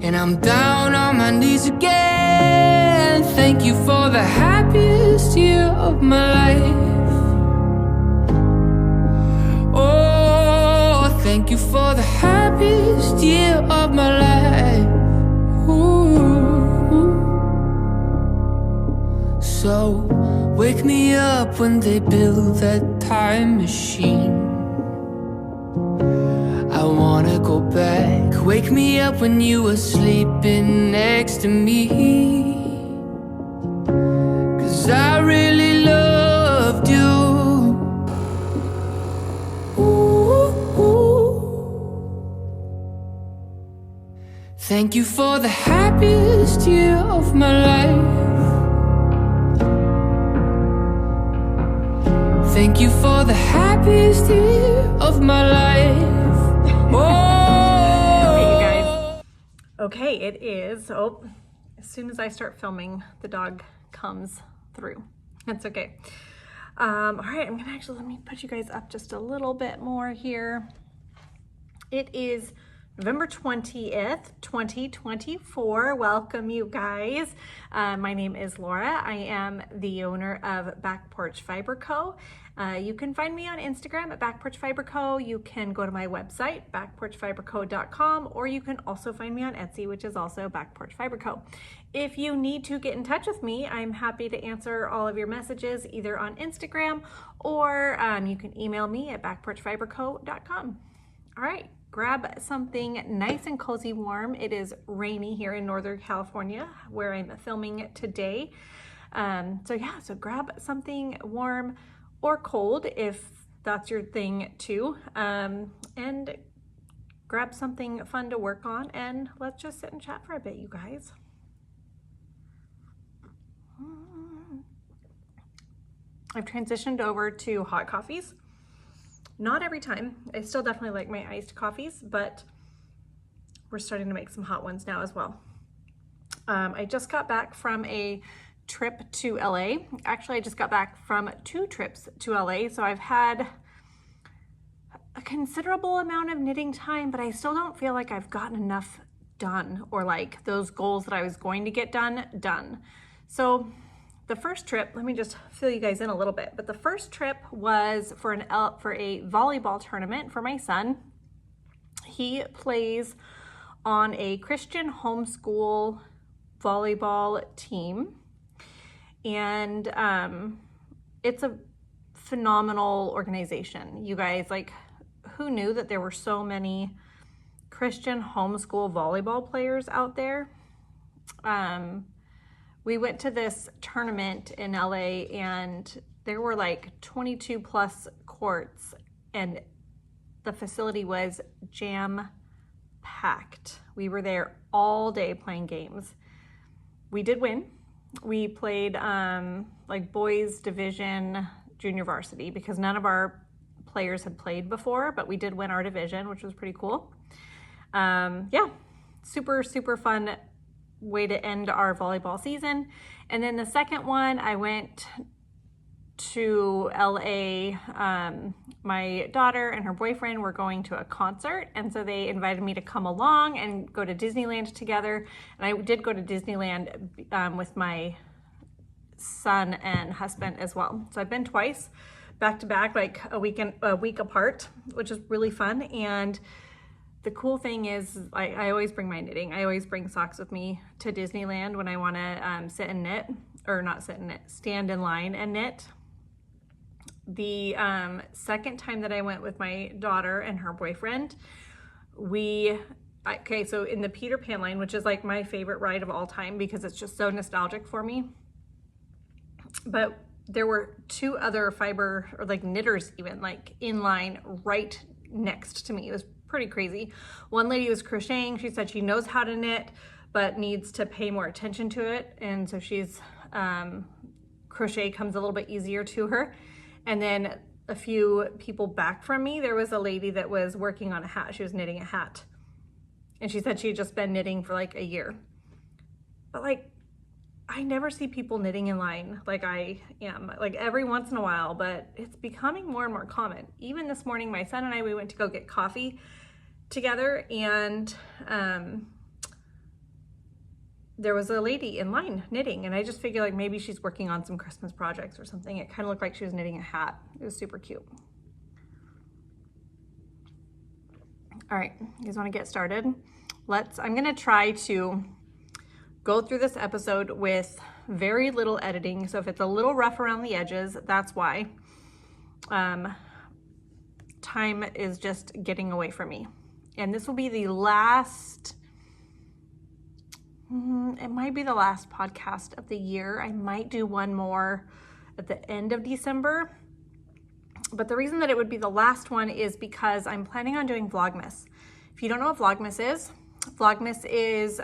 and I'm down on my knees again. Thank you for the happiest year of my life. Oh, thank you for the happiest year of my life. Ooh. So wake me up when they build that time machine. I wanna go back. Wake me up when you were sleeping next to me. 'Cause I really loved you. Ooh, ooh. Thank you for the happiest year of my life. Thank you for the happiest year of my life. Okay, you guys. Okay, it is. Oh, as soon as I start filming, the dog comes through. That's okay. All right, I'm gonna let me put you guys up just a little bit more here. It is November 20th, 2024. Welcome, you guys. My name is Laura. I am the owner of Back Porch Fiber Co. You can find me on Instagram at Back Porch Fiber Co. You can go to my website, backporchfiberco.com, or you can also find me on Etsy, which is also Back Porch Fiber Co. If you need to get in touch with me, I'm happy to answer all of your messages either on Instagram or you can email me at backporchfiberco.com. All right. Grab something nice and cozy warm. It is rainy here in Northern California where I'm filming today. So grab something warm or cold if that's your thing too. And grab something fun to work on, and let's just sit and chat for a bit, you guys. I've transitioned over to hot coffees. Not every time. I still definitely like my iced coffees, but we're starting to make some hot ones now as well. I just got back from a trip to LA. Actually, I just got back from 2 trips to LA, so I've had a considerable amount of knitting time, but I still don't feel like I've gotten enough done, or like those goals that I was going to get done. So the first trip, let me just fill you guys in a little bit, but the first trip was for a volleyball tournament for my son. He plays on a Christian homeschool volleyball team, and it's a phenomenal organization. You guys, like, who knew that there were so many Christian homeschool volleyball players out there? We went to this tournament in LA, and there were like 22 plus courts, and the facility was jam packed. We were there all day playing games. We did win. We played like boys division junior varsity because none of our players had played before, but we did win our division, which was pretty cool. Yeah, super fun way to end our volleyball season. And then the second one, I went to LA. My daughter and her boyfriend were going to a concert, and so they invited me to come along and go to Disneyland together. And I did go to Disneyland with my son and husband as well. So I've been twice, back to back, like a week apart, which is really fun. And the cool thing is I always bring my knitting. I always bring socks with me to Disneyland when I want to sit and knit, or not sit and knit, stand in line and knit. The second time that I went with my daughter and her boyfriend, so in the Peter Pan line, which is like my favorite ride of all time because it's just so nostalgic for me. But there were 2 other fiber, or like knitters even, like in line right next to me. It was pretty crazy. One lady was crocheting. She said she knows how to knit, but needs to pay more attention to it. And so she's, crochet comes a little bit easier to her. And then a few people back from me, there was a lady that was working on a hat. She was knitting a hat. And she said she had just been knitting for like a year. But like, I never see people knitting in line like I am, like every once in a while, but it's becoming more and more common. Even this morning, my son and I, we went to go get coffee together, and there was a lady in line knitting, and I just figured like maybe she's working on some Christmas projects or something. It kind of looked like she was knitting a hat. It was super cute. All right, you guys want to get started? I'm gonna try to go through this episode with very little editing. So if it's a little rough around the edges, that's why. Time is just getting away from me. And this will be the last, it might be the last podcast of the year. I might do one more at the end of December. But the reason that it would be the last one is because I'm planning on doing Vlogmas. If you don't know what Vlogmas is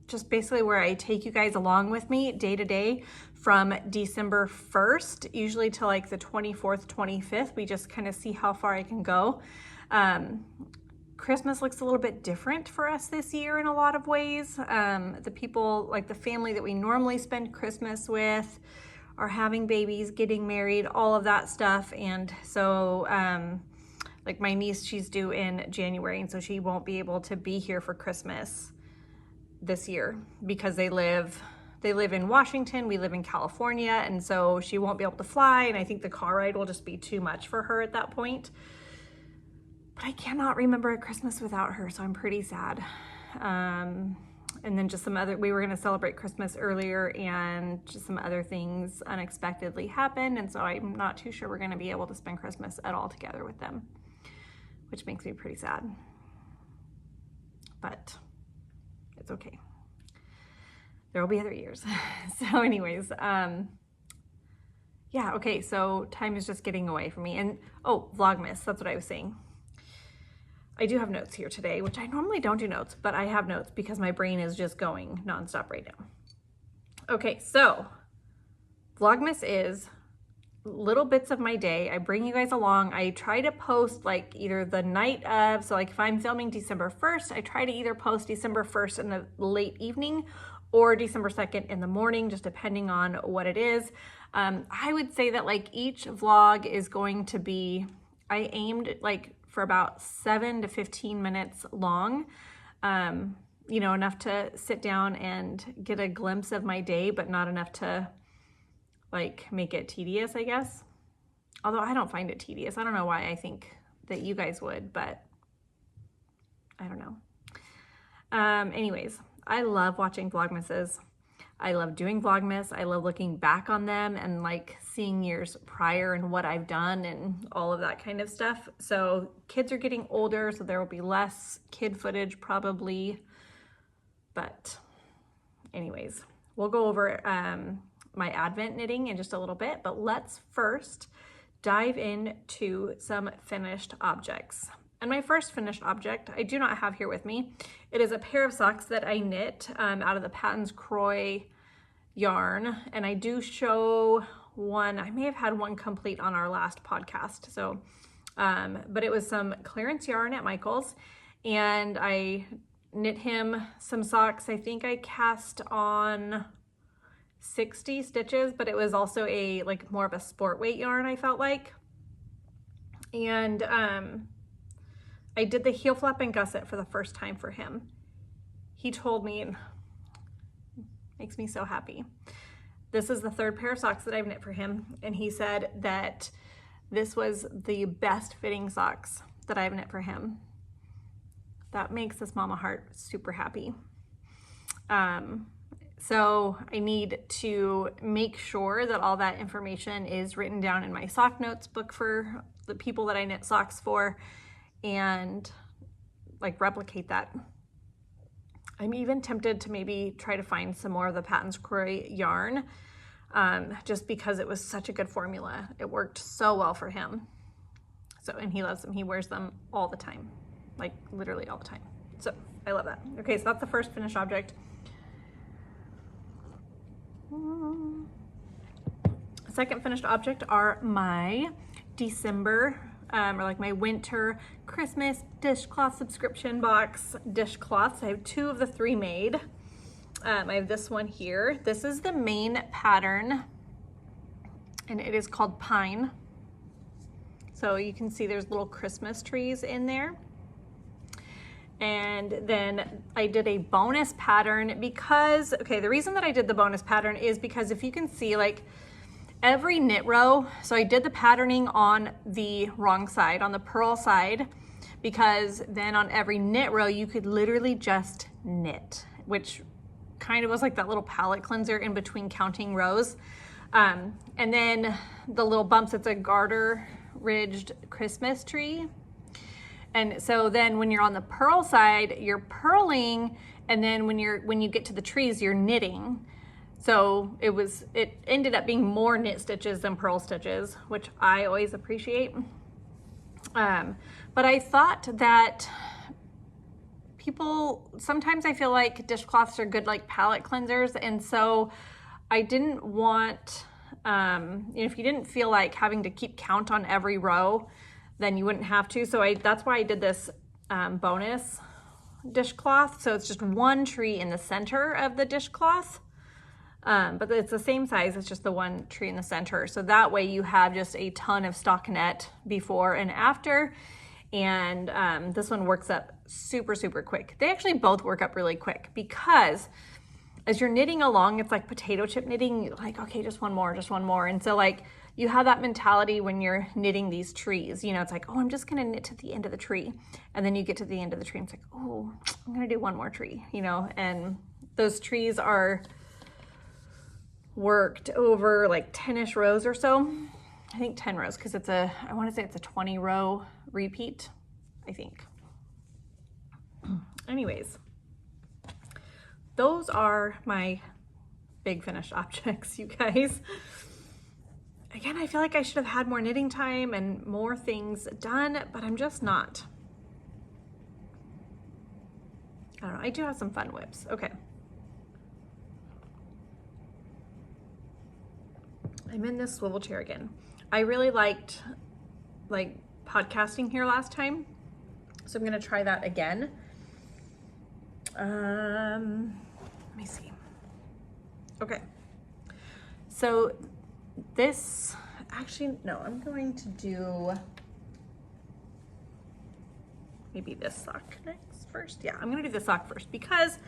just basically where I take you guys along with me day to day from December 1st, usually to like the 24th, 25th. We just kind of see how far I can go. Christmas looks a little bit different for us this year in a lot of ways. The people, like the family that we normally spend Christmas with, are having babies, getting married, all of that stuff. And so like my niece, she's due in January, and so she won't be able to be here for Christmas this year because they live in Washington, we live in California, and so she won't be able to fly, and I think the car ride will just be too much for her at that point. But I cannot remember a Christmas without her, so I'm pretty sad. And then just we were gonna celebrate Christmas earlier, and just some other things unexpectedly happened, and so I'm not too sure we're gonna be able to spend Christmas at all together with them, which makes me pretty sad. But it's okay. There will be other years. So anyways, yeah, okay, so time is just getting away from me. And Vlogmas, that's what I was saying. I do have notes here today, which I normally don't do notes, but I have notes because my brain is just going nonstop right now. Okay, so Vlogmas is little bits of my day. I bring you guys along. I try to post like either the night of, so like if I'm filming December 1st, I try to either post December 1st in the late evening or December 2nd in the morning, just depending on what it is. I would say that like each vlog is going to be, I aimed like for about 7 to 15 minutes long, you know, enough to sit down and get a glimpse of my day, but not enough to like make it tedious, I guess. Although I don't find it tedious. I don't know why I think that you guys would, but I don't know. Anyways, I love watching Vlogmases. I love doing Vlogmas. I love looking back on them and like seeing years prior and what I've done and all of that kind of stuff. So kids are getting older, so there will be less kid footage probably. But anyways, we'll go over my Advent knitting in just a little bit, but let's first dive into some finished objects. And my first finished object, I do not have here with me. It is a pair of socks that I knit out of the Patton's Croy yarn. And I do show one, I may have had one complete on our last podcast. So, but it was some clearance yarn at Michael's, and I knit him some socks. I think I cast on 60 stitches, but it was also a like more of a sport weight yarn, I felt like. And I did the heel flap and gusset for the first time for him. He told me, and makes me so happy, this is the third pair of socks that I've knit for him, and he said that this was the best fitting socks that I've knit for him. That makes this mama heart super happy. So I need to make sure that all that information is written down in my sock notes book for the people that I knit socks for, and like replicate that. I'm even tempted to maybe try to find some more of the Patton's Croy yarn, just because it was such a good formula. It worked so well for him. So, and he loves them. He wears them all the time, like literally all the time. So I love that. Okay, so that's the first finished object. Second finished object are my December or like my winter Christmas dishcloth subscription box dishcloths. I have 2 of the 3 made. I have this one here. This is the main pattern, and it is called Pine. So you can see there's little Christmas trees in there. And then I did a bonus pattern because, okay, the reason that I did the bonus pattern is because if you can see, like, every knit row, so I did the patterning on the wrong side, on the purl side, because then on every knit row you could literally just knit, which kind of was like that little palette cleanser in between counting rows. And then the little bumps, it's a garter ridged Christmas tree. And so then when you're on the purl side, you're purling, and then when you get to the trees, you're knitting. So it ended up being more knit stitches than purl stitches, which I always appreciate. But I thought that sometimes I feel like dishcloths are good like palette cleansers, and so I didn't want, if you didn't feel like having to keep count on every row, then you wouldn't have to. So that's why I did this bonus dishcloth. So it's just one tree in the center of the dishcloth, but it's the same size. It's just the one tree in the center. So that way you have just a ton of stockinette before and after. And this one works up super, super quick. They actually both work up really quick because as you're knitting along, it's like potato chip knitting, you're like, okay, just one more, just one more. And so like you have that mentality when you're knitting these trees, you know, it's like, oh, I'm just gonna knit to the end of the tree. And then you get to the end of the tree and it's like, oh, I'm gonna do one more tree, you know, and those trees are worked over like 10-ish rows or so. I think 10 rows because I wanna say it's a 20 row repeat, I think. Anyways, those are my big finished objects, you guys. Again, I feel like I should have had more knitting time and more things done, but I'm just not. I don't know, I do have some fun whips. Okay. I'm in this swivel chair again. I really liked like podcasting here last time, so I'm gonna try that again. Let me see. Okay. So this, actually, no, I'm going to do maybe this sock next first. Yeah, I'm gonna do the sock first because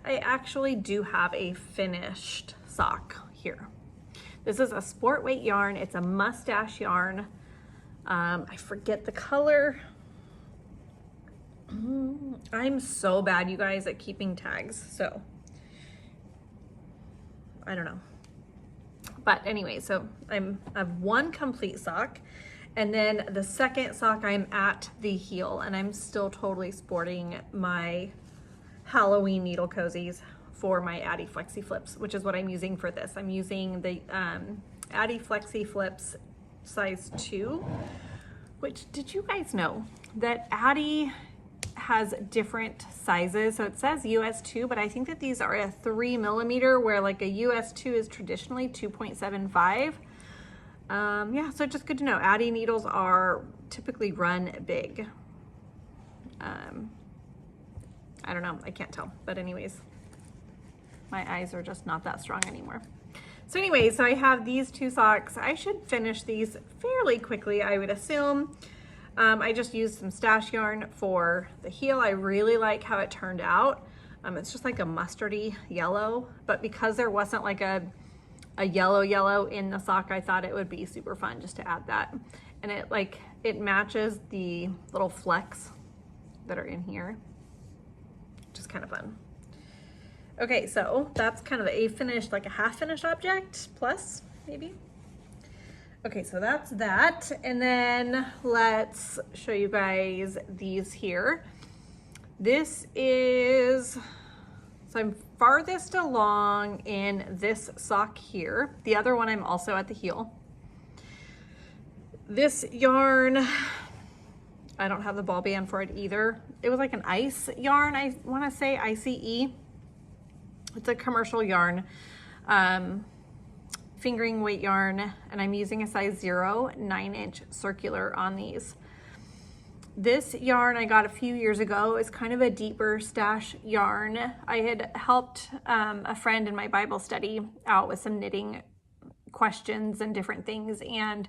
I actually do have a finished sock here. This is a sport weight yarn. It's a mustache yarn. I forget the color. I'm so bad, you guys, at keeping tags, so I don't know. But anyway, so I have one complete sock, and then the second sock I'm at the heel, and I'm still totally sporting my Halloween needle cozies for my Addi Flexi Flips, which is what I'm using for this. I'm using the Addi Flexi Flips size 2, which, did you guys know that Addi has different sizes? So it says US 2, but I think that these are a 3 millimeter, where like a US 2 is traditionally 2.75. Yeah, so just good to know. Addi needles are typically run big. I don't know, I can't tell, but anyways, my eyes are just not that strong anymore. So anyway, so I have these two socks. I should finish these fairly quickly, I would assume. I just used some stash yarn for the heel. I really like how it turned out. It's just like a mustardy yellow, but because there wasn't like a yellow in the sock, I thought it would be super fun just to add that. And it matches the little flecks that are in here, which is kind of fun. Okay, so that's kind of a finished, like a half finished object plus maybe. Okay, so that's that. And then let's show you guys these here. This is, so I'm farthest along in this sock here. The other one I'm also at the heel. This yarn, I don't have the ball band for it either. It was like an ice yarn, I wanna say, ICE. It's a commercial yarn. Fingering weight yarn, and I'm using a size 0 9-inch circular on these. This yarn I got a few years ago. Is kind of a deeper stash yarn. I had helped a friend in my Bible study out with some knitting questions and different things, and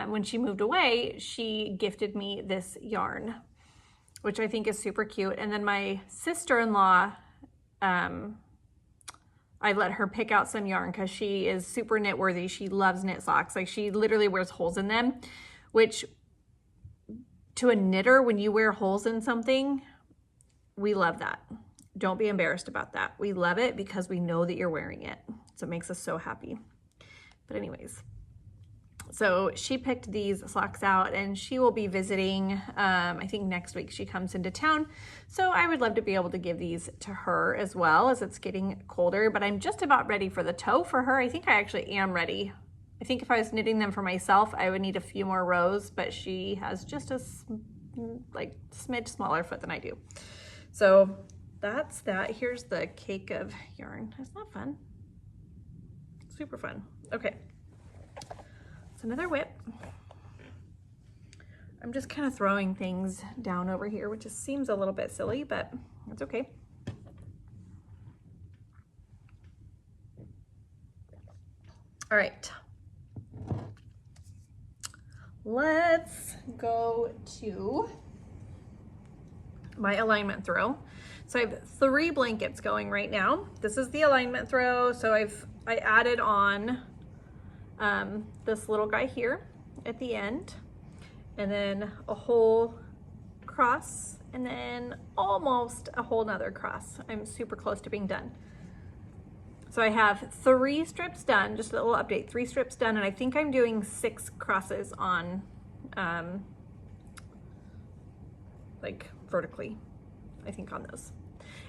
when she moved away, she gifted me this yarn. which I think is super cute. And then my sister-in-law, I let her pick out some yarn because she is super knit worthy. She loves knit socks. Like she literally wears holes in them, which to a knitter, when you wear holes in something, we love that. Don't be embarrassed about that. We love it because we know that you're wearing it. So it makes us so happy. But anyways, so she picked these socks out and she will be visiting, I think next week she comes into town. So I would love to be able to give these to her as well as it's getting colder, but I'm just about ready for the toe for her. I think I actually am ready. I think if I was knitting them for myself, I would need a few more rows, but she has just a like smidge smaller foot than I do. So that's that. Here's the cake of yarn. Isn't that fun? Super fun. Okay. It's another whip. I'm just kind of throwing things down over here, which just seems a little bit silly, but it's okay. All right. Let's go to my alignment throw. So I have 3 blankets going right now. This is the alignment throw. So I added on this little guy here at the end, and then a whole cross, and then almost a whole nother cross. I'm super close to being done. So I have 3 strips done, just a little update, 3 strips done, and I think I'm doing 6 crosses on like vertically, I think on those.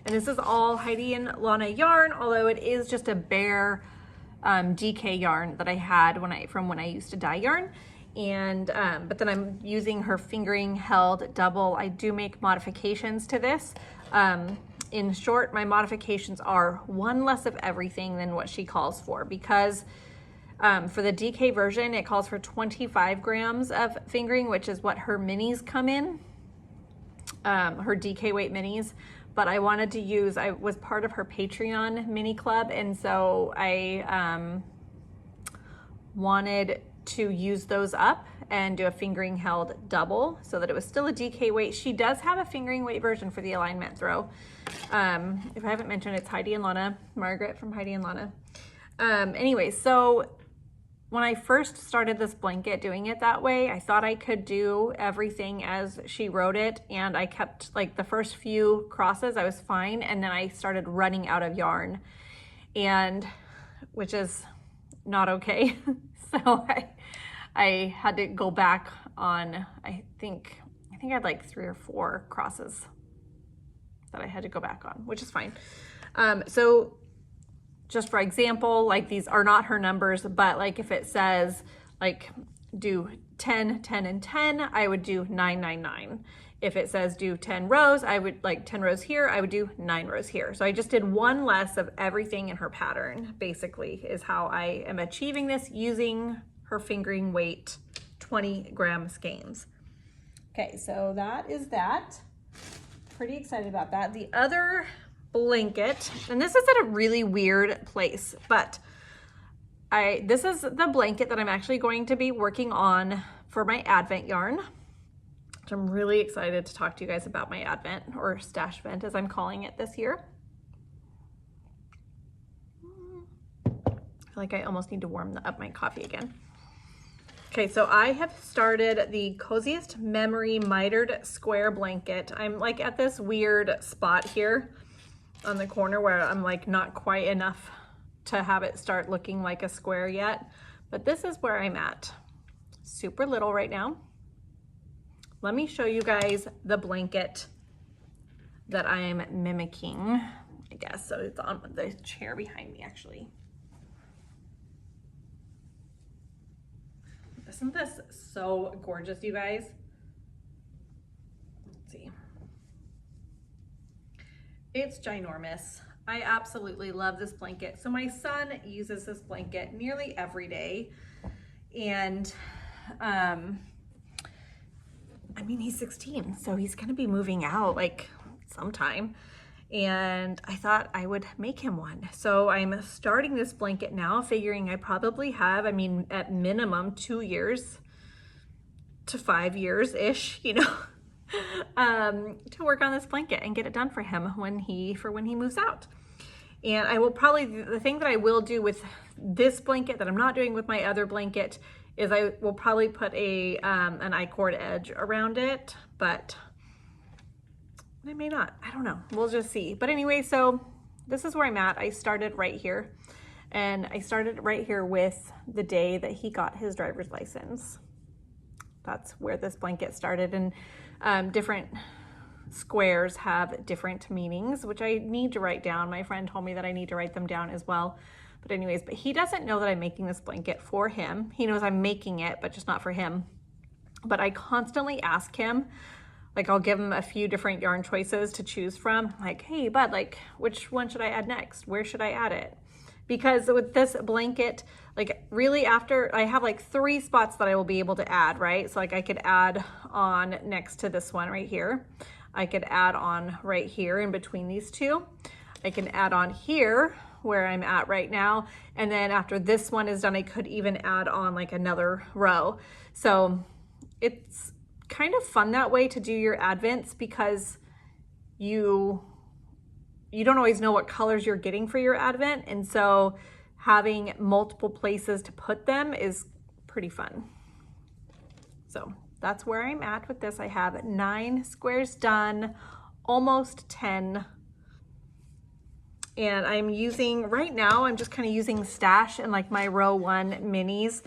And this is all Heidi and Lana yarn, although it is just a bare DK yarn that I had from when I used to dye yarn. And but then I'm using her fingering held double. I do make modifications to this. In short, my modifications are 1 less of everything than what she calls for, because for the DK version, it calls for 25 grams of fingering, which is what her minis come in, her DK weight minis. But I wanted to use, I was part of her Patreon mini club, and so I wanted to use those up and do a fingering held double so that it was still a DK weight. She does have a fingering weight version for the alignment throw. If I haven't mentioned, it's Heidi and Lana, Margaret from Heidi and Lana. Anyway, so when I first started this blanket doing it that way, I thought I could do everything as she wrote it, and I kept like the first few crosses, I was fine, and then I started running out of yarn, and which is not okay. So I had to go back on, I think I had like 3 or 4 crosses that I had to go back on, which is fine. So just for example, like these are not her numbers, but like if it says like do 10, 10, and 10, I would do 9, 9, 9. If it says do 10 rows, I would like 10 rows here, I would do 9 rows here. So I just did 1 less of everything in her pattern, basically, is how I am achieving this using her fingering weight 20-gram skeins. Okay, so that is that. Pretty excited about that. The other blanket, and this is at a really weird place, but this is the blanket that I'm actually going to be working on for my Advent yarn. Which I'm really excited to talk to you guys about my Advent, or stash vent as I'm calling it this year. I feel like I almost need to warm up my coffee again. Okay, so I have started the Coziest Memory mitered square blanket. I'm like at this weird spot here on the corner where I'm like not quite enough to have it start looking like a square yet, but this is where I'm at. Super little right now. Let me show you guys the blanket that I am mimicking, I guess. So it's on the chair behind me, actually. Isn't this so gorgeous, you guys? Let's see. It's ginormous. I absolutely love this blanket. So my son uses this blanket nearly every day. And I mean, he's 16, so he's gonna be moving out like sometime. And I thought I would make him one. So I'm starting this blanket now, figuring I probably have, I mean, at minimum 2 years to 5 years-ish, you know, to work on this blanket and get it done for him when he moves out. And I will probably, the thing that I will do with this blanket that I'm not doing with my other blanket is I will probably put an I-cord edge around it, but I may not, I don't know, we'll just see. But anyway, so this is where I'm at. I started right here, and I started right here with the day that he got his driver's license. That's where this blanket started, and different squares have different meanings, which I need to write down. My friend told me that I need to write them down as well. But anyways, but he doesn't know that I'm making this blanket for him. He knows I'm making it, but just not for him. But I constantly ask him, like I'll give him a few different yarn choices to choose from. Like, hey, bud, like which one should I add next? Where should I add it? Because with this blanket, like really after I have like 3 spots that I will be able to add, right? So like I could add on next to this one right here. I could add on right here in between these two. I can add on here where I'm at right now. And then after this one is done, I could even add on like another row. So it's kind of fun that way to do your advents because you don't always know what colors you're getting for your advent. And so having multiple places to put them is pretty fun. So that's where I'm at with this. I have 9 squares done, almost 10. And I'm using, right now, I'm just kind of using stash and like my row 1 minis.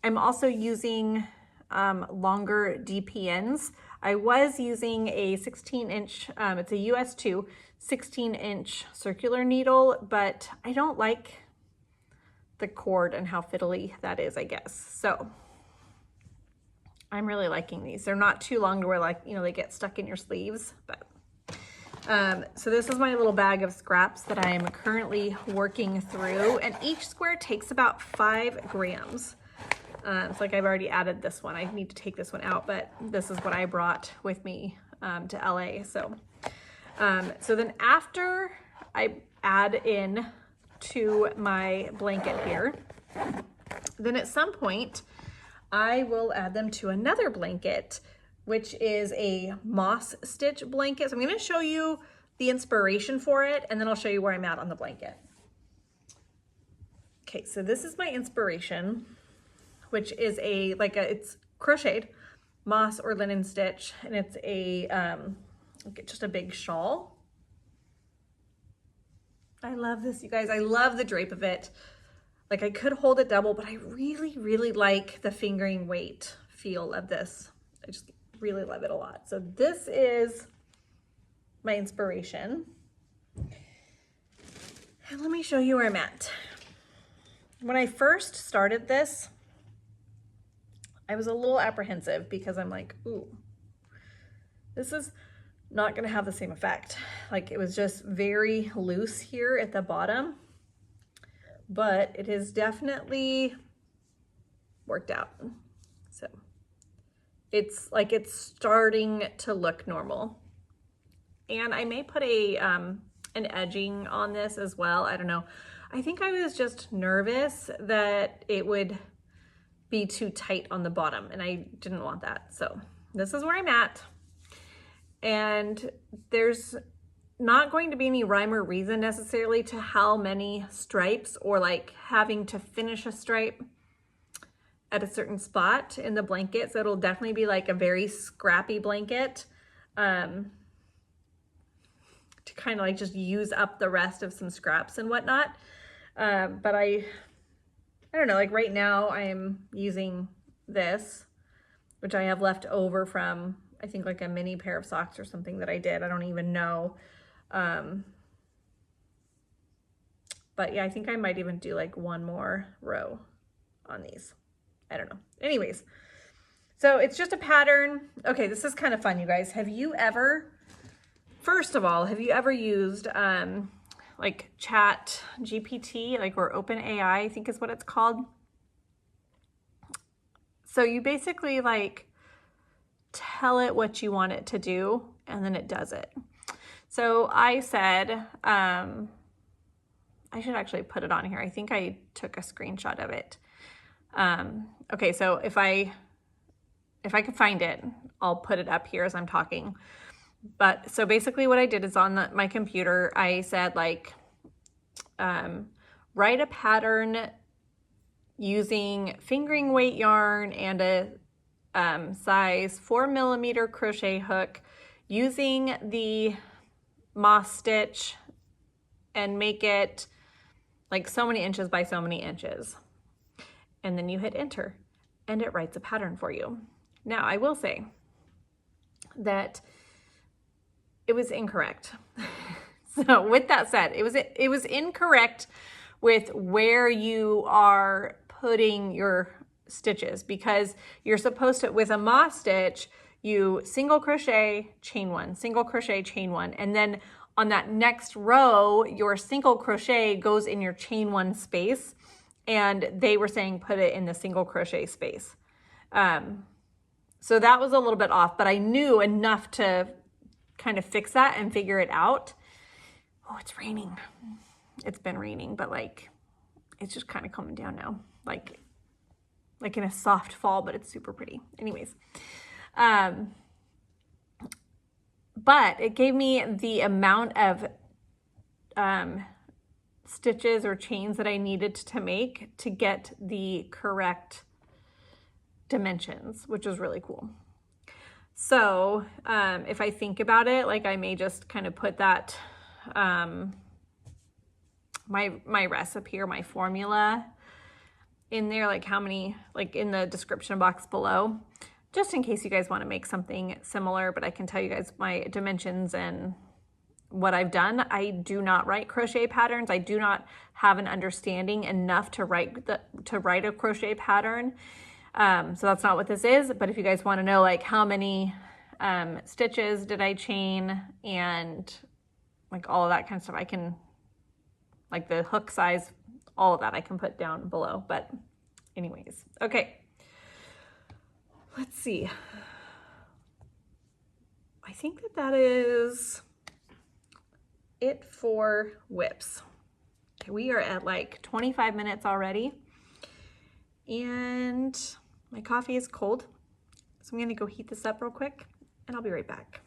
I'm also using longer DPNs. I was using a 16-inch, it's a US 2, 16-inch circular needle, but I don't like the cord and how fiddly that is, I guess. So I'm really liking these. They're not too long to where like, you know, they get stuck in your sleeves, but so this is my little bag of scraps that I am currently working through, and each square takes about 5 grams. It's like I've already added this one. I need to take this one out, but this is what I brought with me to LA. So then after I add in to my blanket here, then at some point I will add them to another blanket, which is a moss stitch blanket. So I'm going to show you the inspiration for it, and then I'll show you where I'm at on the blanket. Okay, so this is my inspiration, which is it's crocheted moss or linen stitch, and it's a just a big shawl. I love this, you guys. I love the drape of it. Like I could hold it double, but I really, really like the fingering weight feel of this. I just really love it a lot. So this is my inspiration. And let me show you where I'm at. When I first started this, I was a little apprehensive because I'm like, ooh, this is not gonna have the same effect. Like it was just very loose here at the bottom, but it has definitely worked out. So it's like it's starting to look normal. And I may put an edging on this as well. I don't know. I think I was just nervous that it would be too tight on the bottom, and I didn't want that. So this is where I'm at. And there's not going to be any rhyme or reason necessarily to how many stripes or like having to finish a stripe at a certain spot in the blanket. So it'll definitely be like a very scrappy blanket to kind of like just use up the rest of some scraps and whatnot. But I don't know, like right now I'm using this, which I have left over from, I think like a mini pair of socks or something that I did. I don't even know. But yeah, I think I might even do like one more row on these. I don't know. Anyways, so it's just a pattern. Okay, this is kind of fun, you guys. Have you ever, first of all, have you ever used like Chat GPT, like, or OpenAI, I think is what it's called? So you basically like tell it what you want it to do, and then it does it. So I said, I should actually put it on here. I think I took a screenshot of it. Okay, so if I if I could find it, I'll put it up here as I'm talking. But so basically what I did is on my computer, I said like, write a pattern using fingering weight yarn and a size 4mm crochet hook using the moss stitch and make it like so many inches by so many inches. And then you hit enter and it writes a pattern for you. Now I will say that it was incorrect. So with that said, it was incorrect with where you are putting your stitches, because you're supposed to, with a moss stitch, you single crochet, chain one, single crochet, chain one, and then on that next row, your single crochet goes in your chain one space, and they were saying put it in the single crochet space. So that was a little bit off, but I knew enough to kind of fix that and figure it out. Oh, it's raining. It's been raining, but like, it's just kind of coming down now. Like in a soft fall, but it's super pretty. Anyways, but it gave me the amount of stitches or chains that I needed to make to get the correct dimensions, which is really cool. So if I think about it, like I may just kind of put that, my recipe or my formula in there, like how many, like in the description box below, just in case you guys want to make something similar, but I can tell you guys my dimensions and what I've done. I do not write crochet patterns. I do not have an understanding enough to write a crochet pattern. So that's not what this is, but if you guys want to know like how many stitches did I chain and like all of that kind of stuff, I can, like the hook size, all of that I can put down below. But anyways, okay, let's see. I think that is it for whips. Okay, we are at like 25 minutes already, and my coffee is cold, so I'm gonna go heat this up real quick and I'll be right back.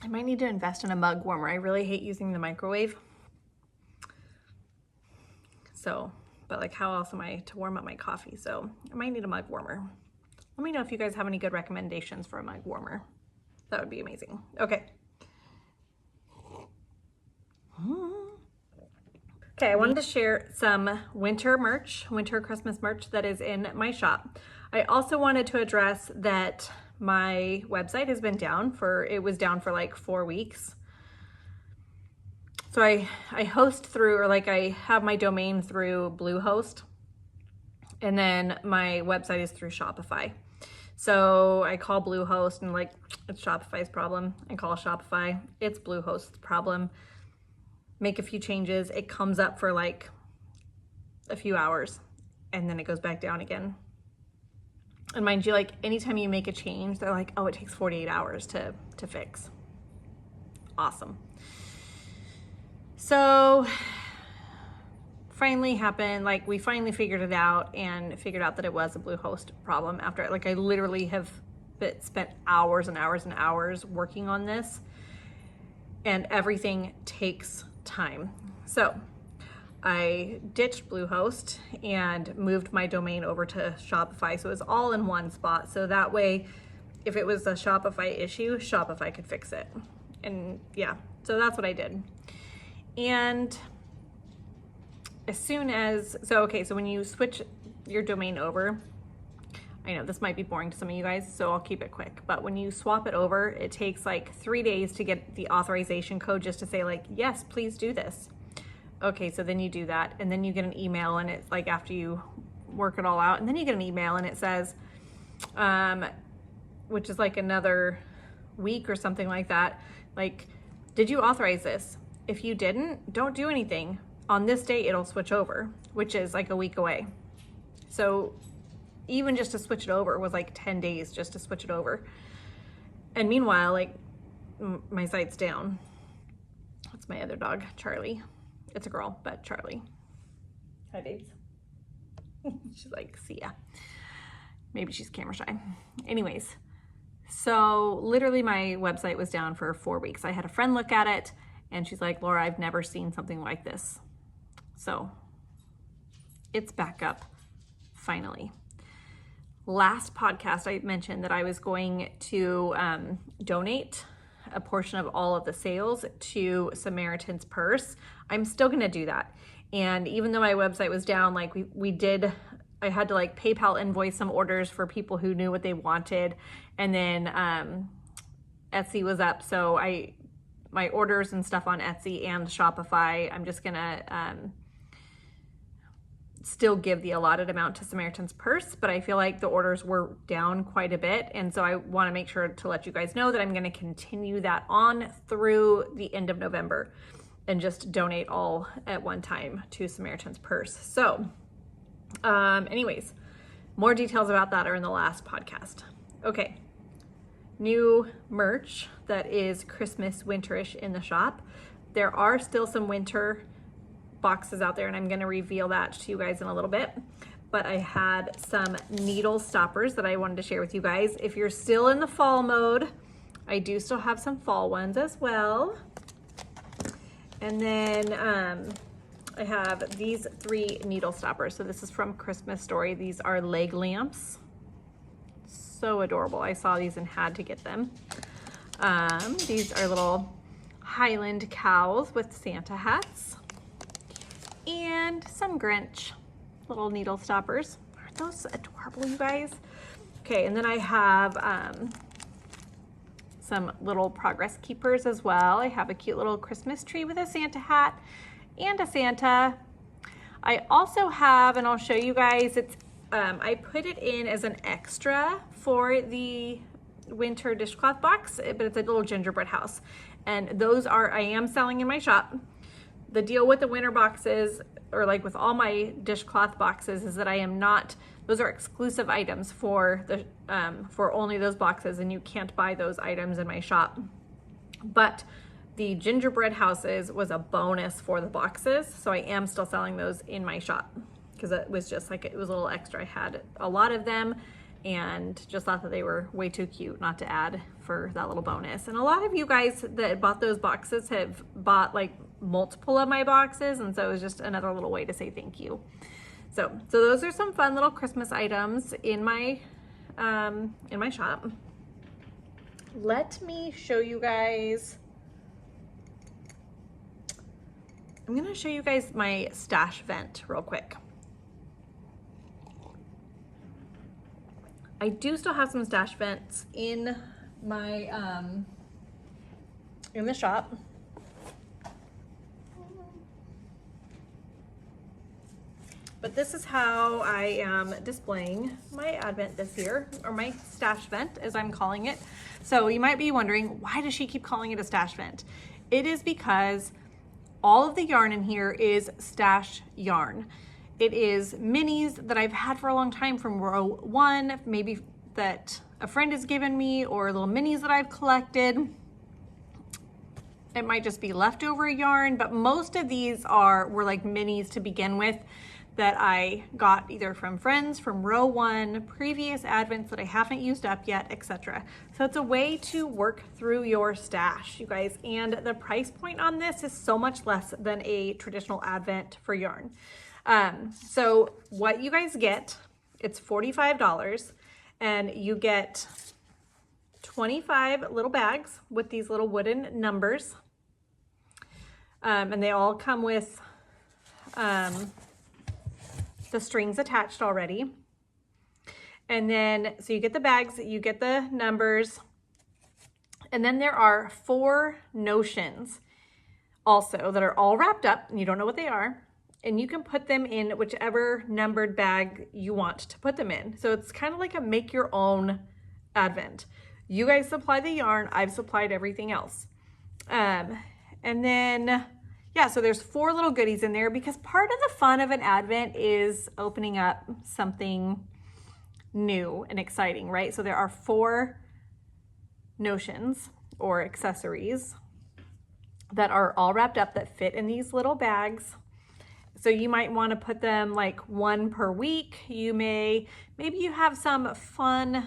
I might need to invest in a mug warmer. I really hate using the microwave. So, but like how else am I to warm up my coffee? So I might need a mug warmer. Let me know if you guys have any good recommendations for a mug warmer. That would be amazing. Okay. Okay, I wanted to share some winter Christmas merch that is in my shop. I also wanted to address that my website has been down it was down for like 4 weeks. So I host through, or like I have my domain through Bluehost, and then my website is through Shopify. So I call Bluehost and like, it's Shopify's problem. I call Shopify, it's Bluehost's problem. Make a few changes, it comes up for like a few hours and then it goes back down again. And mind you, like anytime you make a change, they're like, oh, it takes 48 hours to fix. Awesome. So finally happened, like we finally figured it out and figured out that it was a Bluehost problem after, like I literally have spent hours and hours and hours working on this, and everything takes time. So I ditched Bluehost and moved my domain over to Shopify. So it was all in one spot. So that way, if it was a Shopify issue, Shopify could fix it. And yeah, so that's what I did. And as soon as, so when you switch your domain over, I know this might be boring to some of you guys, so I'll keep it quick. But when you swap it over, it takes like 3 days to get the authorization code just to say like, yes, please do this. Okay, so then you do that, and then you get an email, and it's like after you work it all out, and then you get an email and it says, which is like another week or something like that, like, did you authorize this? If you didn't, don't do anything. On this day, it'll switch over, which is like a week away. So even just to switch it over was like 10 days just to switch it over. And meanwhile, like my site's down. That's my other dog, Charlie. It's a girl, but Charlie. Hi, babes. She's like, see ya. Maybe she's camera shy. Anyways, so literally my website was down for 4 weeks. I had a friend look at it and she's like, Laura, I've never seen something like this. So it's back up finally. Last podcast, I mentioned that I was going to donate a portion of all of the sales to Samaritan's Purse. I'm still going to do that. And even though my website was down, like I had to like PayPal invoice some orders for people who knew what they wanted. And then Etsy was up. So my orders and stuff on Etsy and Shopify, I'm just going to still give the allotted amount to Samaritan's Purse, but I feel like the orders were down quite a bit. And so I want to make sure to let you guys know that I'm going to continue that on through the end of November and just donate all at one time to Samaritan's Purse. So anyways, more details about that are in the last podcast. Okay. New merch that is Christmas winterish in the shop. There are still some winter boxes out there and I'm going to reveal that to you guys in a little bit, but I had some needle stoppers that I wanted to share with you guys. If you're still in the fall mode, I do still have some fall ones as well. And then I have these 3 needle stoppers. So this is from Christmas Story. These are leg lamps. So adorable. I saw these and had to get them. These are little Highland cows with Santa hats. And some Grinch little needle stoppers. Aren't those adorable, you guys? Okay, and then I have some little progress keepers as well. I have a cute little Christmas tree with a Santa hat and a Santa. I also have, and I'll show you guys, it's I put it in as an extra for the winter dishcloth box, but it's a little gingerbread house. And those I am selling in my shop. The deal with the winter boxes, or like with all my dishcloth boxes, is that I am not, those are exclusive items for the for only those boxes, and you can't buy those items in my shop. But the gingerbread houses was a bonus for the boxes, so I am still selling those in my shop because it was just like, it was a little extra. I had a lot of them and just thought that they were way too cute not to add for that little bonus. And a lot of you guys that bought those boxes have bought like multiple of my boxes, and so it was just another little way to say thank you. So those are some fun little Christmas items in my shop. Let me show you guys. I'm gonna show you guys my stash vent real quick. I do still have some stash vents in my in the shop. But this is how I am displaying my Advent this year, or my stash vent as I'm calling it. So you might be wondering, why does she keep calling it a stash vent? It is because all of the yarn in here is stash yarn. It is minis that I've had for a long time from row 1, maybe that a friend has given me, or little minis that I've collected. It might just be leftover yarn, but most of these were like minis to begin with that I got either from friends, from row 1, previous Advents that I haven't used up yet, etc. So it's a way to work through your stash, you guys. And the price point on this is so much less than a traditional Advent for yarn. So what you guys get, it's $45, and you get 25 little bags with these little wooden numbers. And they all come with the strings attached already. And then, so you get the bags, you get the numbers, and then there are 4 notions also that are all wrapped up, and you don't know what they are. And you can put them in whichever numbered bag you want to put them in. So it's kind of like a make your own Advent. You guys supply the yarn, I've supplied everything else. And then, yeah, so there's 4 little goodies in there, because part of the fun of an Advent is opening up something new and exciting, right? So there are 4 notions or accessories that are all wrapped up that fit in these little bags. So you might want to put them like one per week. Maybe you have some fun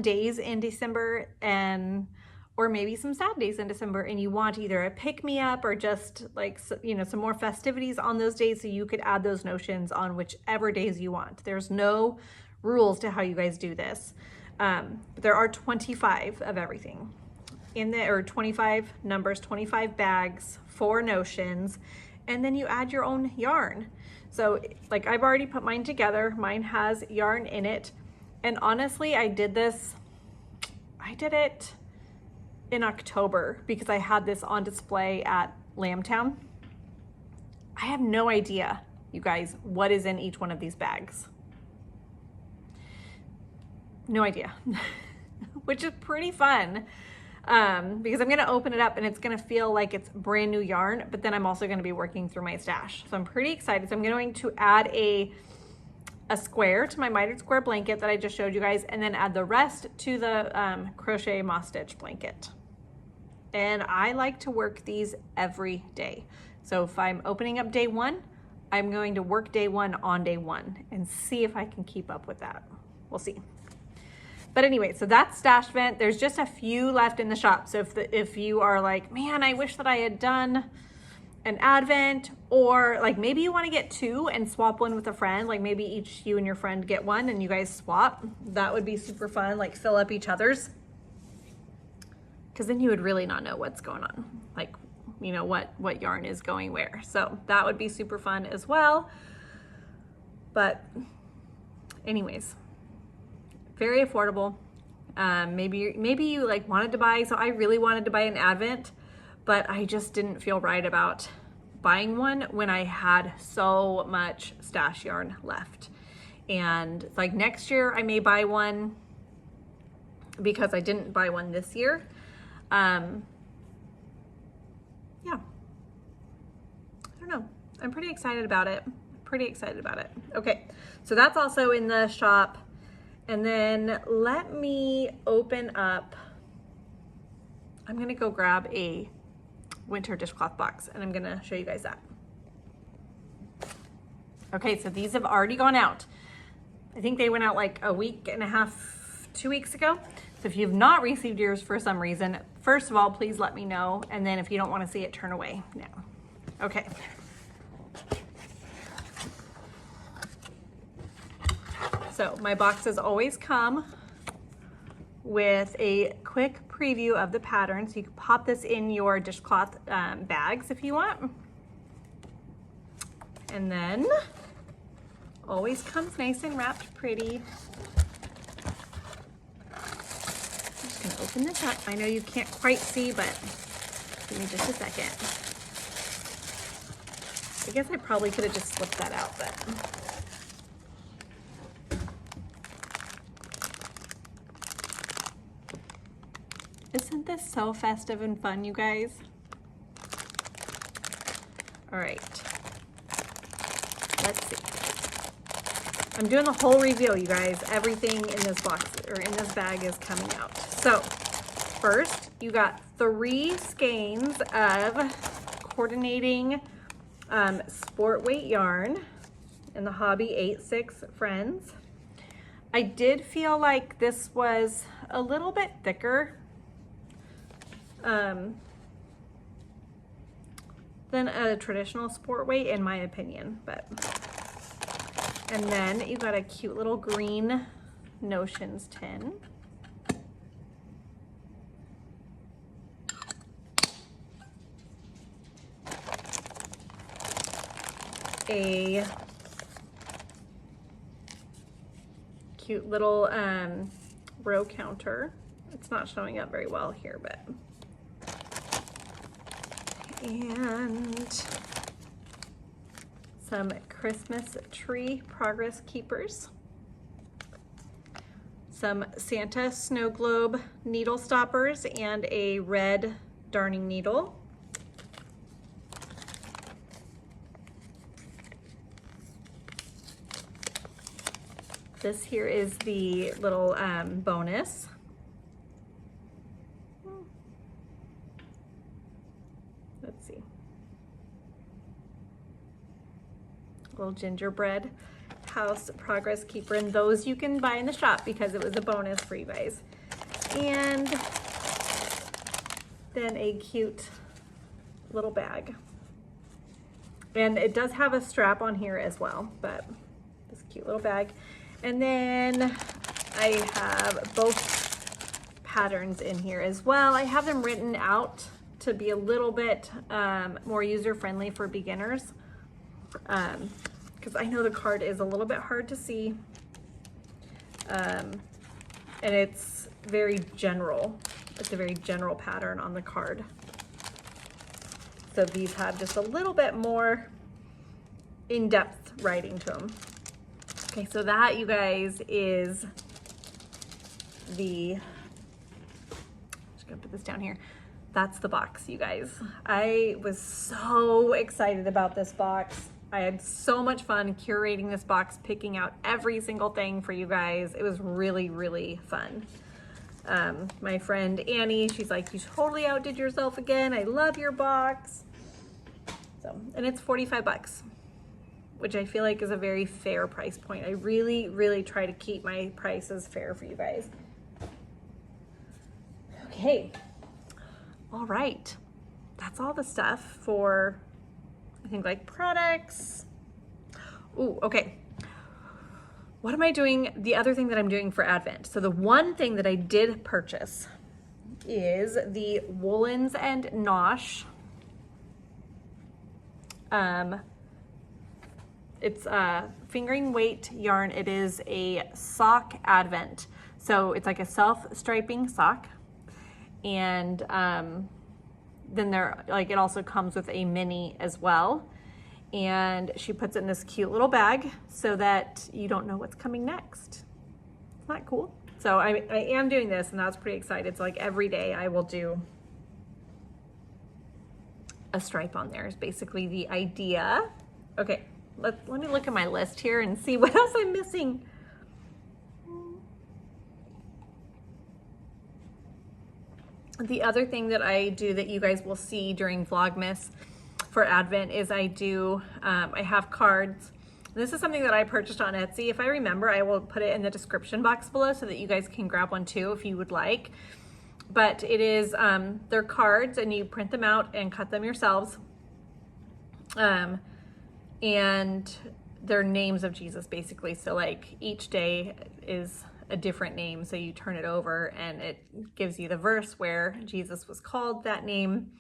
days in December or maybe some sad days in December, and you want either a pick-me-up or just like, you know, some more festivities on those days, so you could add those notions on whichever days you want. There's no rules to how you guys do this. But there are 25 of everything in there, or 25 numbers, 25 bags, 4 notions, and then you add your own yarn. So like I've already put mine together. Mine has yarn in it. And honestly, I did it in October because I had this on display at Lambtown. I have no idea, you guys, what is in each one of these bags. No idea, which is pretty fun. Because I'm gonna open it up and it's gonna feel like it's brand new yarn, but then I'm also gonna be working through my stash. So I'm pretty excited. So I'm going to add a square to my mitered square blanket that I just showed you guys, and then add the rest to the crochet moss stitch blanket. And I like to work these every day. So if I'm opening up day 1, I'm going to work day 1 on day 1 and see if I can keep up with that. We'll see. But anyway, so that's Stash Vent. There's just a few left in the shop. So if you are like, man, I wish that I had done an advent, or like maybe you want to get 2 and swap one with a friend, like maybe each you and your friend get one and you guys swap. That would be super fun, like fill up each other's. Because then you would really not know what's going on, like, you know, what yarn is going where. So that would be super fun as well. But anyways, very affordable. Maybe you like wanted to buy, so I really wanted to buy an advent, but I just didn't feel right about buying one when I had so much stash yarn left. And like next year I may buy one because I didn't buy one this year. Yeah, I don't know. I'm pretty excited about it. Okay, so that's also in the shop. And then let me open up, I'm gonna go grab a winter dishcloth box and I'm gonna show you guys that. Okay, so these have already gone out. I think they went out like a week and a half, 2 weeks ago. So if you've not received yours for some reason, first of all, please let me know. And then if you don't wanna see it, turn away now. Okay. So my boxes always come with a quick preview of the pattern. So you can pop this in your dishcloth bags if you want. And then always comes nice and wrapped pretty. I'm just gonna open this up. I know you can't quite see, but give me just a second. I guess I probably could have just slipped that out, but. Isn't this so festive and fun, you guys? All right, let's see. I'm doing the whole reveal, you guys. Everything in this box or in this bag is coming out. So first, you got 3 skeins of coordinating sport weight yarn in the Hobby 86 Friends. I did feel like this was a little bit thicker than a traditional sport weight, in my opinion. But and then you got a cute little green notions tin. A cute little row counter. It's not showing up very well here, but and some Christmas tree progress keepers, some Santa snow globe needle stoppers, and a red darning needle. This here is the little bonus. Let's see. Little gingerbread house progress keeper, and those you can buy in the shop because it was a bonus for you guys. And then a cute little bag. And it does have a strap on here as well, but this cute little bag. And then I have both patterns in here as well. I have them written out to be a little bit more user-friendly for beginners. Because I know the card is a little bit hard to see. And it's very general. It's a very general pattern on the card. So these have just a little bit more in-depth writing to them. Okay, so that, you guys, is the, just gonna put this down here. That's the box, you guys. I was so excited about this box. I had so much fun curating this box, picking out every single thing for you guys. It was really, really fun. My friend Annie, she's like, you totally outdid yourself again. I love your box. So, and it's 45 bucks, which I feel like is a very fair price point. I really, really try to keep my prices fair for you guys. Okay. All right. That's all the stuff for, I think, like products. Ooh, okay. What am I doing? The other thing that I'm doing for Advent. So the one thing that I did purchase is the Woolens and Nosh. It's a fingering weight yarn. It is a sock Advent. So it's like a self-striping sock. And then it also comes with a mini as well. And she puts it in this cute little bag so that you don't know what's coming next. Isn't that cool? So I am doing this, and I was pretty excited. So like every day I will do a stripe on there is basically the idea. Okay, let me look at my list here and see what else I'm missing. The other thing that I do that you guys will see during Vlogmas for Advent is I have cards. This is something that I purchased on Etsy. If I remember, I will put it in the description box below so that you guys can grab one too if you would like. But it is, they're cards and you print them out and cut them yourselves. And they're names of Jesus basically. So like each day is a different name. So you turn it over and it gives you the verse where Jesus was called that name,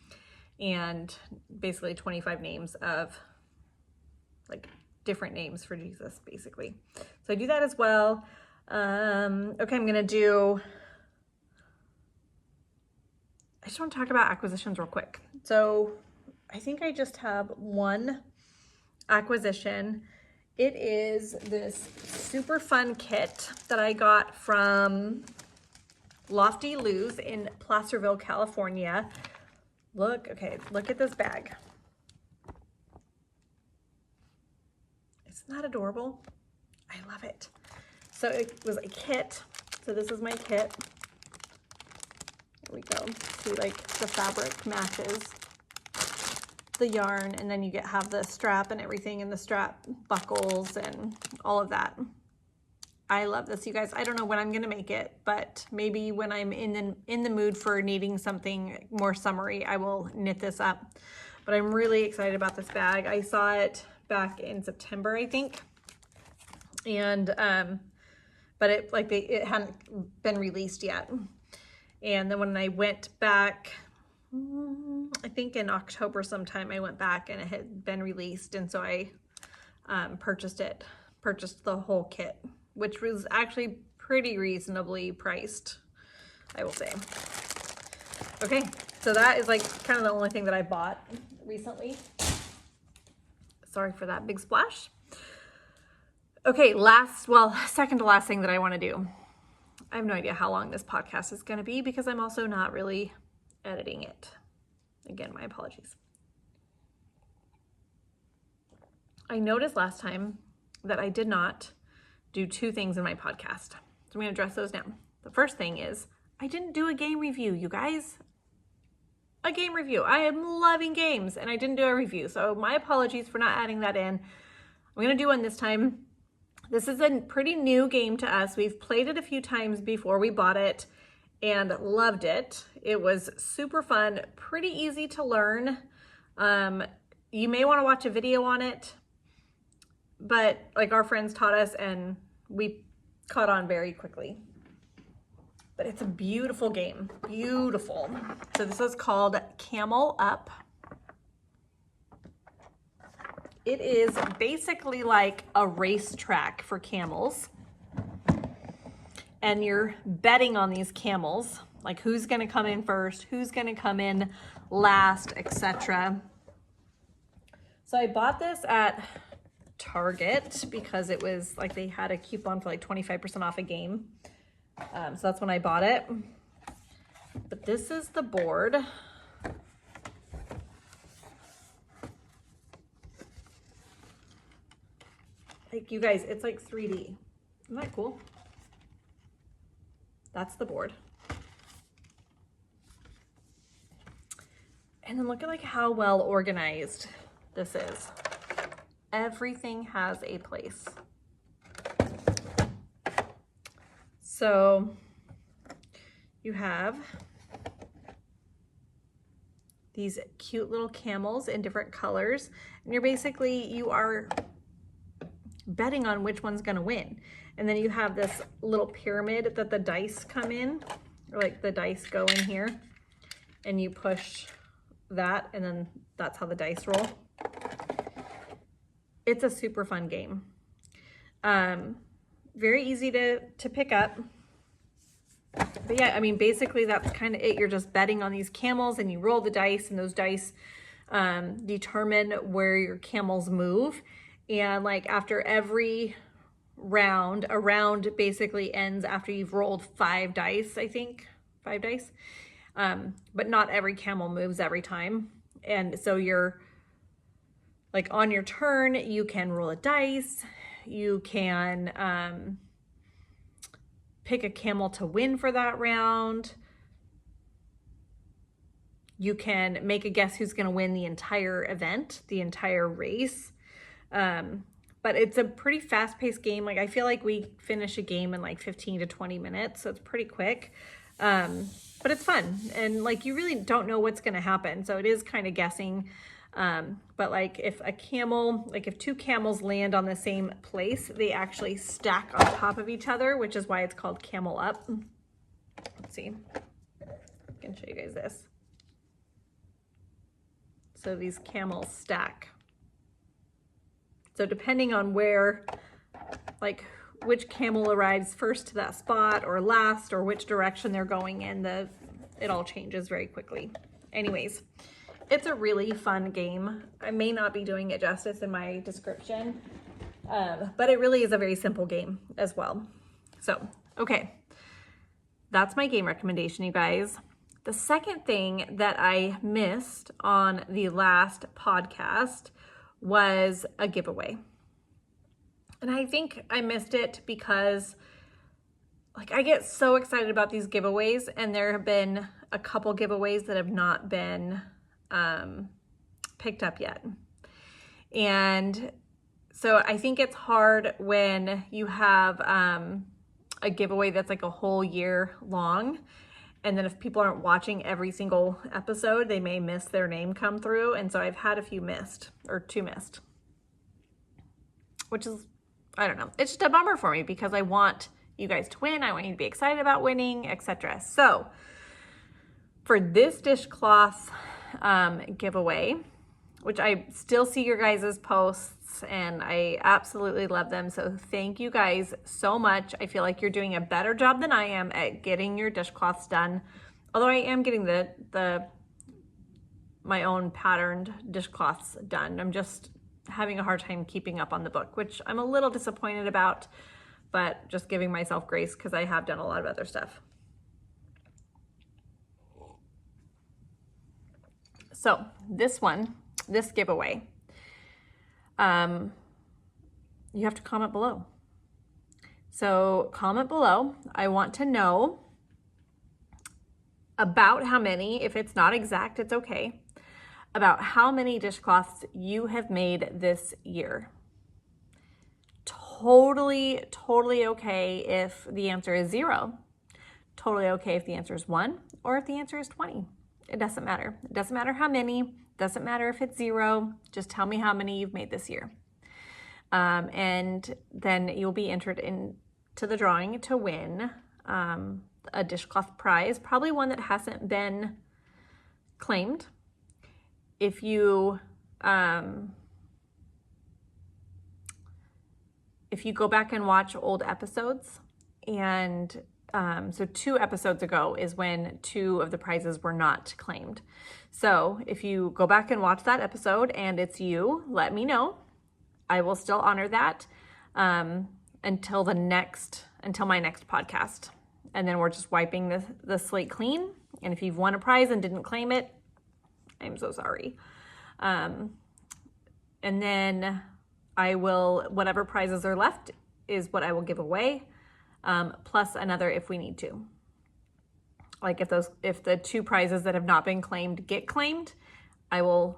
and basically 25 names of like different names for Jesus basically. So I do that as well. Okay, I'm gonna do, I just want to talk about acquisitions real quick. So I think I just have one acquisition. It is this super fun kit that I got from Lofty Lou's in Placerville, California. Look at this bag. Isn't that adorable? I love it. So it was a kit. So this is my kit. There we go. See, like the fabric matches the yarn, and then you have the strap and everything, and the strap buckles and all of that. I love this, you guys. I don't know when I'm gonna make it, but maybe when I'm in the mood for needing something more summery, I will knit this up. But I'm really excited about this bag. I saw it back in September, I think, and but it hadn't been released yet. And then when I went back, I think in October sometime, I went back and it had been released, and so I purchased the whole kit, which was actually pretty reasonably priced, I will say. Okay, so that is like kind of the only thing that I bought recently. Sorry for that big splash. Okay, second to last thing that I want to do. I have no idea how long this podcast is going to be because I'm also not really editing it. Again, my apologies. I noticed last time that I did not do two things in my podcast. So I'm going to address those now. The first thing is I didn't do a game review, you guys. A game review. I am loving games and I didn't do a review. So my apologies for not adding that in. I'm gonna do one this time. This is a pretty new game to us. We've played it a few times before we bought it and loved it. It was super fun, pretty easy to learn. You may want to watch a video on it, but like our friends taught us and we caught on very quickly. But it's a beautiful game, beautiful. So this is called Camel Up. It is basically like a racetrack for camels. And you're betting on these camels, like who's gonna come in first, who's gonna come in last, etc. So I bought this at Target because it was like they had a coupon for like 25% off a game. So that's when I bought it. But this is the board. Like you guys, it's like 3D. Isn't that cool? That's the board. And then look at like how well organized this is. Everything has a place. So you have these cute little camels in different colors. And you are betting on which one's gonna win. And then you have this little pyramid that the dice come in, or like the dice go in here and you push that and then that's how the dice roll. It's a super fun game. Very easy to pick up. But yeah, I mean, basically that's kind of it. You're just betting on these camels and you roll the dice and those dice determine where your camels move. And like after every round, a round basically ends after you've rolled 5 dice, I think, 5 dice. But not every camel moves every time. And so you're like on your turn, you can roll a dice, you can pick a camel to win for that round. You can make a guess who's gonna win the entire event, the entire race. But it's a pretty fast-paced game. Like I feel like we finish a game in like 15 to 20 minutes, so it's pretty quick. But it's fun, and like you really don't know what's gonna happen, so it is kind of guessing. But like if if 2 camels land on the same place, they actually stack on top of each other, which is why it's called Camel Up. Let's see, I can show you guys this. So these camels stack. So depending on where, like which camel arrives first to that spot or last, or which direction they're going in, it all changes very quickly. Anyways, it's a really fun game. I may not be doing it justice in my description, but it really is a very simple game as well. So, okay, that's my game recommendation, you guys. The second thing that I missed on the last podcast was a giveaway. And I think I missed it because like I get so excited about these giveaways, and there have been a couple giveaways that have not been picked up yet. And so I think it's hard when you have a giveaway that's like a whole year long, and then if people aren't watching every single episode, they may miss their name come through. And so I've had a few missed, or 2 missed, which is, I don't know, it's just a bummer for me because I want you guys to win. I want you to be excited about winning, etc. So for this dishcloth giveaway, which I still see your guys' posts and I absolutely love them. So thank you guys so much. I feel like you're doing a better job than I am at getting your dishcloths done. Although I am getting my own patterned dishcloths done. I'm just having a hard time keeping up on the book, which I'm a little disappointed about, but just giving myself grace because I have done a lot of other stuff. So this giveaway, you have to comment below. So comment below. I want to know about how many, if it's not exact, it's okay, about how many dishcloths you have made this year. totally okay if the answer is 0. Totally okay if the answer is 1 or if the answer is 20. It doesn't matter. It doesn't matter how many. It doesn't matter if it's 0. Just tell me how many you've made this year. And then you'll be entered into the drawing to win a dishcloth prize, probably one that hasn't been claimed. If you go back and watch old episodes, and so 2 episodes ago is when 2 of the prizes were not claimed. So if you go back and watch that episode and it's you, let me know. I will still honor that until my next podcast. And then we're just wiping the slate clean. And if you've won a prize and didn't claim it, I'm so sorry. And then I will, whatever prizes are left is what I will give away, plus another if we need to. Like if the 2 prizes that have not been claimed get claimed, I will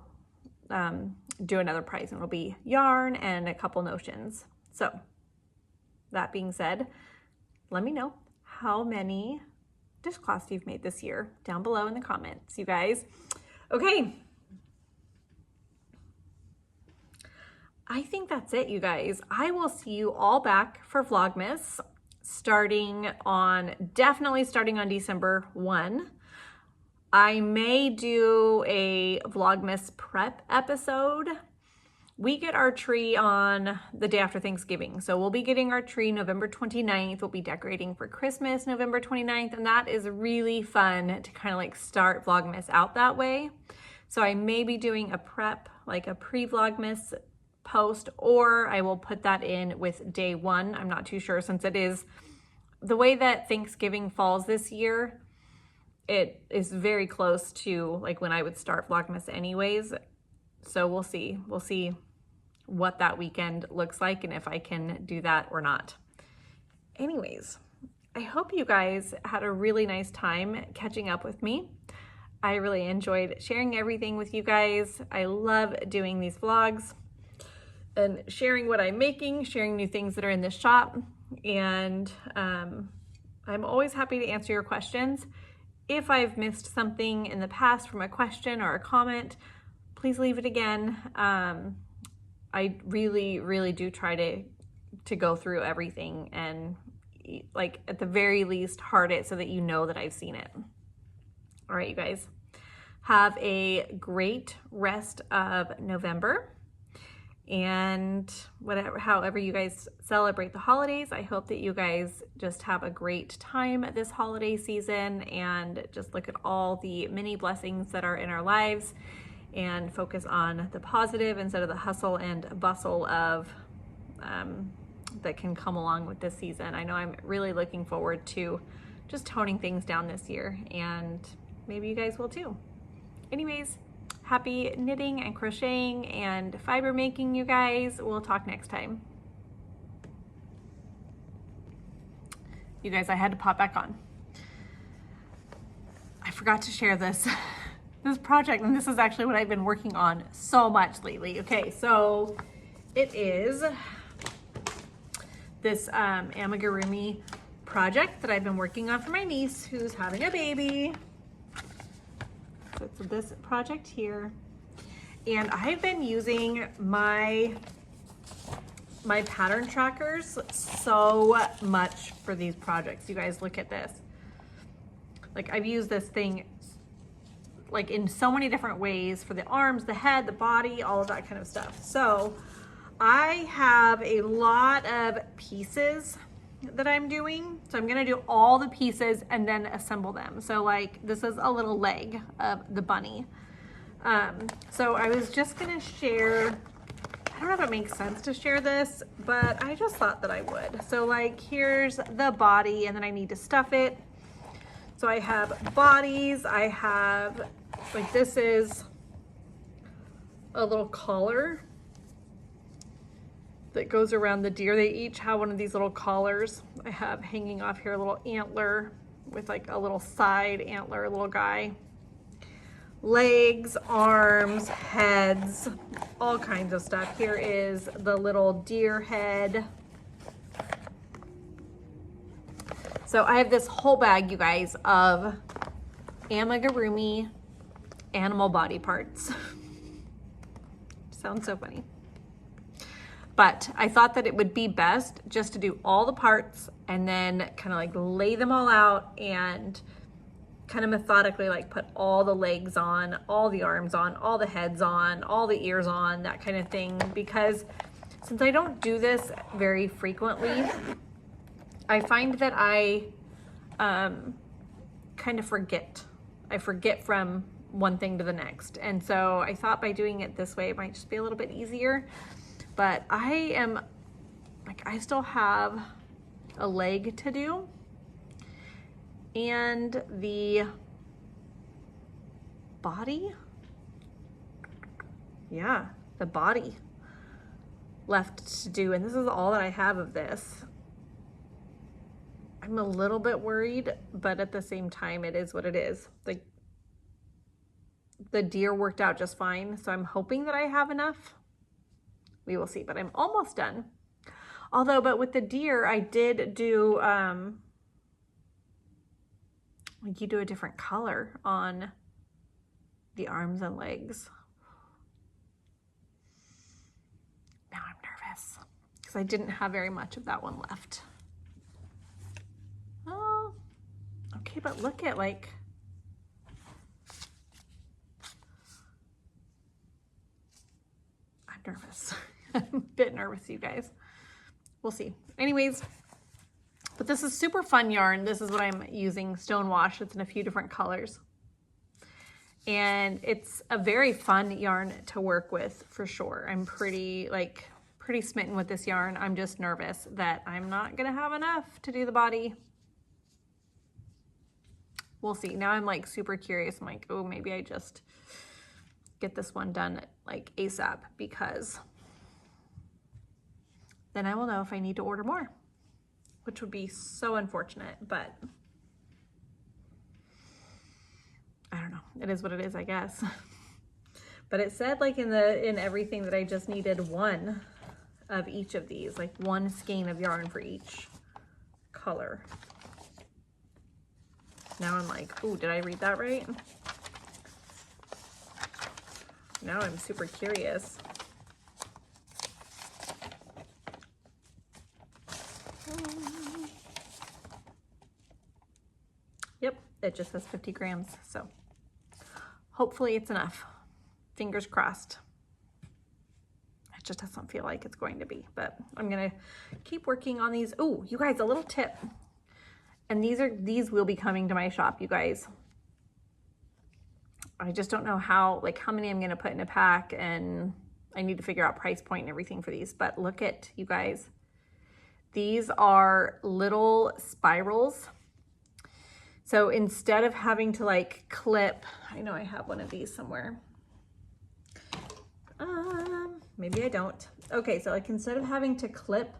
do another prize, and it'll be yarn and a couple notions. So that being said, let me know how many dishcloths you've made this year down below in the comments, you guys. Okay. I think that's it, you guys. I will see you all back for Vlogmas definitely starting on December 1. I may do a Vlogmas prep episode. We get our tree on the day after Thanksgiving. So we'll be getting our tree November 29th. We'll be decorating for Christmas November 29th. And that is really fun to kind of like start Vlogmas out that way. So I may be doing a prep, like a pre-Vlogmas post, or I will put that in with day 1. I'm not too sure, since it is the way that Thanksgiving falls this year. It is very close to like when I would start Vlogmas anyways. So we'll see. We'll see what that weekend looks like and if I can do that or not. Anyways, I hope you guys had a really nice time catching up with me. I really enjoyed sharing everything with you guys. I love doing these vlogs and sharing what I'm making, sharing new things that are in the shop. And I'm always happy to answer your questions. If I've missed something in the past from a question or a comment, please leave it again. I really do try to go through everything and, like, at the very least heart it so that you know that I've seen it. All right, you guys, have a great rest of November. And however you guys celebrate the holidays, I hope that you guys just have a great time this holiday season and just look at all the many blessings that are in our lives and focus on the positive instead of the hustle and bustle of that can come along with this season. I know I'm really looking forward to just toning things down this year, and maybe you guys will too. Anyways, happy knitting and crocheting and fiber making, you guys. We'll talk next time. You guys, I had to pop back on. I forgot to share this project, and this is actually what I've been working on so much lately. Okay, so it is this Amigurumi project that I've been working on for my niece who's having a baby. So it's this project here, and I've been using my pattern trackers so much for these projects. You guys, look at this. Like, I've used this thing like in so many different ways for the arms, the head, the body, all of that kind of stuff. So I have a lot of pieces that I'm doing. So I'm gonna do all the pieces and then assemble them. So like, this is a little leg of the bunny. So I was just gonna share, I don't know if it makes sense to share this, but I just thought that I would. So like, here's the body, and then I need to stuff it. So I have bodies, I have, like, this is a little collar that goes around the deer. They each have one of these little collars. I have hanging off here a little antler with like a little side antler, a little guy. Legs, arms, heads, all kinds of stuff. Here is the little deer head. So I have this whole bag, you guys, of Amigurumi animal body parts. Sounds so funny. But I thought that it would be best just to do all the parts and then kind of like lay them all out and kind of methodically like put all the legs on, all the arms on, all the heads on, all the ears on, that kind of thing. Because since I don't do this very frequently, I find that I kind of forget. I forget from one thing to the next. And so I thought by doing it this way, it might just be a little bit easier. But I still have a leg to do. And the body, yeah, the body left to do. And this is all that I have of this. I'm a little bit worried, but at the same time, it is what it is. Like, the deer worked out just fine, so I'm hoping that I have enough. We will see, but I'm almost done. Although, but with the deer, I did do, like, you do a different color on the arms and legs. Now I'm nervous because I didn't have very much of that one left. Oh, okay, but look at, like, I'm nervous. I'm a bit nervous, you guys. We'll see. Anyways, but this is super fun yarn. This is what I'm using, Stonewash. It's in a few different colors. And it's a very fun yarn to work with for sure. I'm pretty smitten with this yarn. I'm just nervous that I'm not gonna have enough to do the body. We'll see. Now I'm like super curious. I'm like, oh, maybe I just get this one done like ASAP, because then I will know if I need to order more, which would be so unfortunate, but I don't know. It is what it is, I guess. But it said like in everything that I just needed one of each of these, like one skein of yarn for each color. Now I'm like, ooh, did I read that right? Now I'm super curious. Yep, it just says 50 grams, so hopefully it's enough. Fingers crossed. It just doesn't feel like it's going to be, but I'm gonna keep working on these. Oh, you guys, a little tip. And these will be coming to my shop, you guys. I just don't know how many I'm gonna put in a pack, and I need to figure out price point and everything for these. But look at, you guys, these are little spirals. So instead of having to like clip, I know I have one of these somewhere. Maybe I don't. Okay, so like instead of having to clip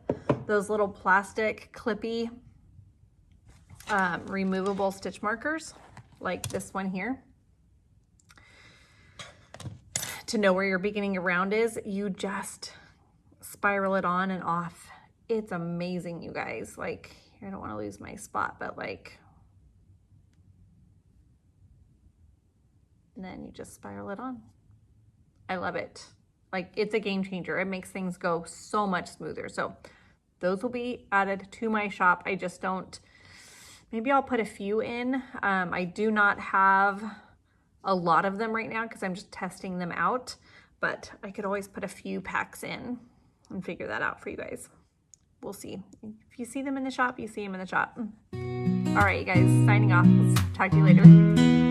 those little plastic clippy removable stitch markers like this one here, to know where your beginning of round is, you just spiral it on and off. It's amazing, you guys. Like, I don't want to lose my spot, but like, and then you just spiral it on. I love it. Like, it's a game changer. It makes things go so much smoother. So those will be added to my shop. I just don't, maybe I'll put a few in. I do not have a lot of them right now because I'm just testing them out, but I could always put a few packs in and figure that out for you guys. We'll see. If you see them in the shop, you see them in the shop. All right, you guys, signing off. Let's talk to you later.